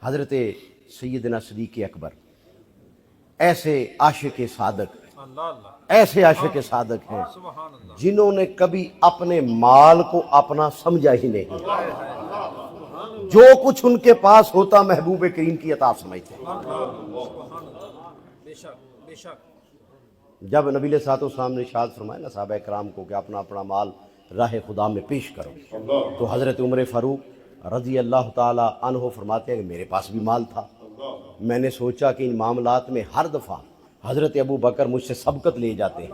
حضرت سیدنا صدیق اکبر ایسے عاشق صادق، ایسے عاشق صادق ہیں جنہوں نے کبھی اپنے مال کو اپنا سمجھا ہی نہیں، جو کچھ ان کے پاس ہوتا محبوب کریم کی عطا سمجھتے۔ جب نبی علیہ الصلوۃ والسلام نے ارشاد فرمایا نا صحابہ کرام کو کہ اپنا اپنا مال راہ خدا میں پیش کرو، تو حضرت عمر فاروق رضی اللہ تعالی عنہ فرماتے ہیں کہ میرے پاس بھی مال تھا، میں نے سوچا کہ ان معاملات میں ہر دفعہ حضرت ابو بکر مجھ سے سبقت لے جاتے ہیں،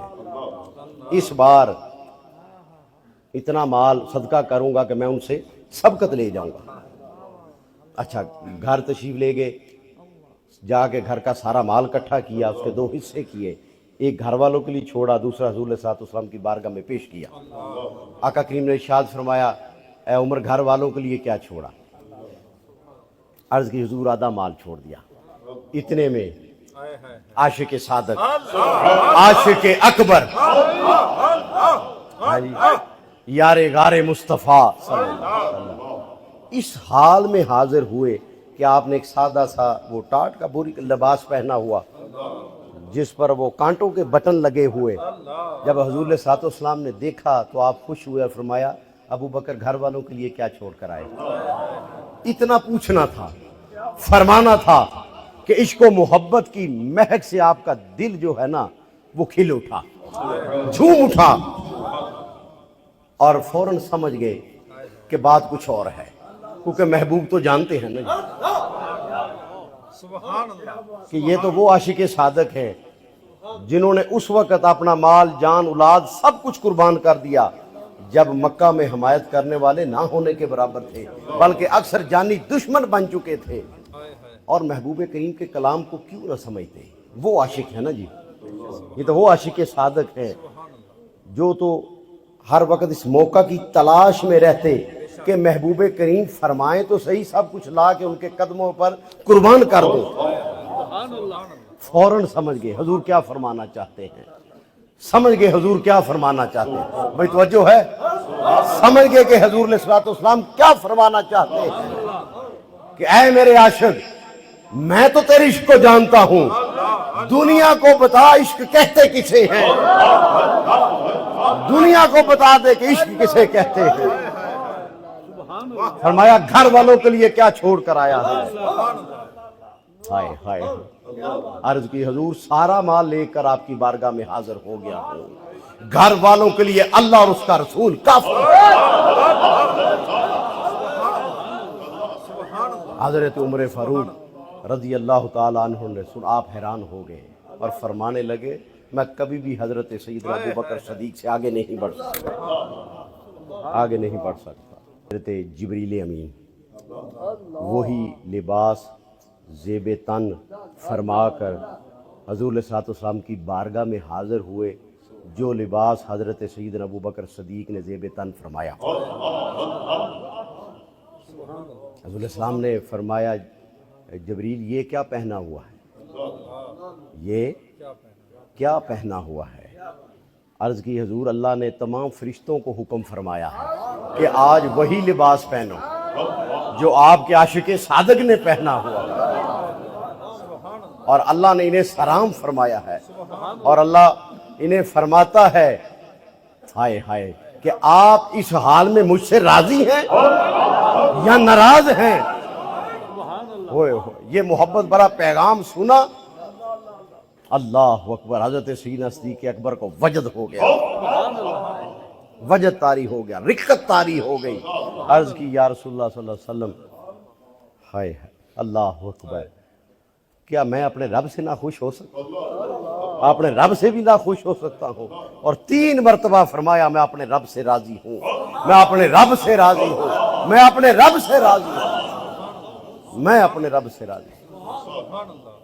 اس بار اتنا مال صدقہ کروں گا کہ میں ان سے سبقت لے جاؤں گا۔ اچھا، گھر تشریف لے گئے، جا کے گھر کا سارا مال اکٹھا کیا، اس کے دو حصے کیے، ایک گھر والوں کے لیے چھوڑا، دوسرا حضور علیہ الصلوۃ والسلام کی بارگاہ میں پیش کیا۔ آقا کریم نے ارشاد فرمایا اے عمر گھر والوں کے لیے کیا چھوڑا؟ عرض کی حضور آدھا مال چھوڑ دیا۔ اتنے میں عاشق صادق، عاشق اکبر، یار غار مصطفیٰ صلی اللہ علیہ وسلم اس حال میں حاضر ہوئے کہ آپ نے ایک سادہ سا وہ ٹاٹ کا بوری لباس پہنا ہوا جس پر وہ کانٹوں کے بٹن لگے ہوئے، جب حضور علیہ الصلوۃ والسلام نے دیکھا تو آپ خوش ہوئے اور فرمایا ابو بکر گھر والوں کے لیے کیا چھوڑ کر آئے؟ اتنا پوچھنا تھا، فرمانا تھا کہ عشق و محبت کی مہک سے آپ کا دل جو ہے نا وہ کھل اٹھا، جھوم اٹھا، اور فوراً سمجھ گئے کہ بات کچھ اور ہے، کیونکہ محبوب تو جانتے ہیں نا کہ یہ تو وہ عاشق صادق ہیں جنہوں نے اس وقت اپنا مال، جان، اولاد سب کچھ قربان کر دیا جب مکہ میں حمایت کرنے والے نہ ہونے کے برابر تھے، بلکہ اکثر جانی دشمن بن چکے تھے، اور محبوب کریم کے کلام کو کیوں نہ سمجھتے؟ وہ عاشق ہے نا جی، یہ تو وہ عاشق صادق ہیں جو تو ہر وقت اس موقع کی تلاش میں رہتے کہ محبوب کریم فرمائیں تو صحیح، سب کچھ لا کے ان کے قدموں پر قربان کر دو۔ فوراً سمجھ گئے حضور کیا فرمانا چاہتے ہیں، سمجھ گئے حضور کیا فرمانا چاہتے ہیں، بھائی توجہ ہے، سمجھ گئے کہ حضور علیہ الصلوۃ والسلام کیا فرمانا چاہتے ہیں کہ اے میرے عاشق، میں تو تیرے عشق کو جانتا ہوں، دنیا کو بتا عشق کہتے کسے ہیں، دنیا کو بتا دے کہ عشق کسے کہتے ہیں۔ فرمایا گھر والوں کے لیے کیا چھوڑ کر آیا ہے؟ ہائے ہائے، عرض کی حضور سارا مال لے کر آپ کی بارگاہ میں حاضر ہو گیا ہوں، گھر والوں کے لیے اللہ اور اس کا رسول کافی۔ حضرت عمر فاروق رضی اللہ تعالی عنہ نے سن، آپ حیران ہو گئے اور فرمانے لگے میں کبھی بھی حضرت سیدنا ابو بکر صدیق سے آگے نہیں بڑھ سکتا، آگے نہیں بڑھ سکتا۔ حضرت جبریل امین وہی لباس زیب تن فرما کر حضور علیہ الصلوۃ والسلام کی بارگاہ میں حاضر ہوئے، جو لباس حضرت سیدنا ابو بکر صدیق نے زیب تن فرمایا۔ حضور علیہ السلام نے فرمایا جبریل یہ کیا پہنا ہوا ہے، یہ کیا پہنا ہوا ہے؟ عرض کی حضور اللہ نے تمام فرشتوں کو حکم فرمایا ہے کہ آج وہی لباس پہنو جو آپ کے عاشق صادق نے پہنا ہوا ہے، اور اللہ نے انہیں سلام فرمایا ہے، اور اللہ انہیں فرماتا ہے ہائے ہائے کہ آپ اس حال میں مجھ سے راضی ہیں یا ناراض ہیں؟ ہوئے یہ محبت بڑا پیغام سنا، اللہ اکبر، حضرت سیدنا صدیق اکبر کو وجد ہو گیا، وجد طاری ہو گیا، رقت طاری ہو گئی۔ عرض کی یا رسول اللہ صلی اللہ علیہ وسلم، ہائے اللہ اکبر، کیا میں اپنے رب سے نہ خوش ہو سکتا ہوں؟ اپنے رب سے بھی نہ خوش ہو سکتا ہوں؟ اور 3 مرتبہ فرمایا میں اپنے رب سے راضی ہوں، میں اپنے رب سے راضی ہوں، میں اپنے رب سے راضی ہوں، میں اپنے رب سے راضی ہوں۔